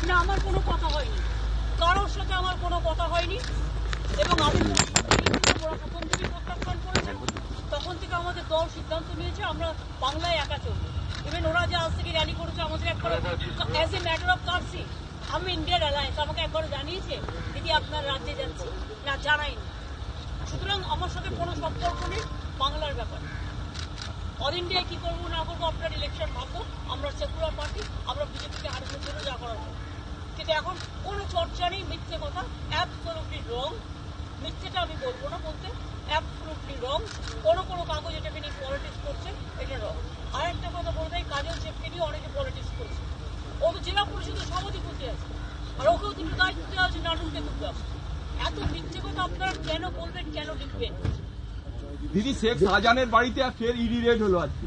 না, আমার কোনো কথা হয়নি, কারোর সাথে আমার কোনো কথা হয়নি। এবং আমি প্রথম থেকে প্রত্যাখ্যান করেছি, তখন থেকে আমাদের দল সিদ্ধান্ত নিয়েছে আমরা বাংলায় একা চলবো। ইভেন ওরা যে আজ থেকে র্যালি করেছে আমাদের একবার অ্যাজ এ ম্যাটার অফ কার্সি, আমি ইন্ডিয়ার অ্যালায়েন্স আমাকে একবার জানিয়েছে দিদি আপনার রাজ্যে যাচ্ছি, না জানাইনি। সুতরাং আমার সাথে কোনো সম্পর্ক নেই বাংলার ব্যাপারে। অল ইন্ডিয়ায় কি করবো না করবো আপনার ইলেকশন ভাববো, আমরা সেকুলার পার্টি, আমরা বিজেপিকে হারানোর জন্য যা করার। কিন্তু এখন কোনো চর্চা নেই, মিথ্যে কথা, অ্যাবসলিউটলি রং। মিথ্যেটা আমি বলবো না বলতে, অ্যাবসলিউটলি রং। কোনো কাগজ এটাকে নিয়ে পলিটিক্স করছে, এটা রং। আর একটা কথা বলতে, কাজল শেখকে নিয়ে অনেকে পলিটিক্স করছে। ও তো জেলা পরিষদের সভাধিপতি আছে, আর ওকেও দুটো দায়িত্ব দেওয়া আছে, নাটুনকে দুটো। এত মিথ্যে কথা আপনারা কেন বলবেন, কেন লিখবেন? দিদি, শেখ শাহজাহানের বাড়িতে ফের ইডি রেড হলো আজকে।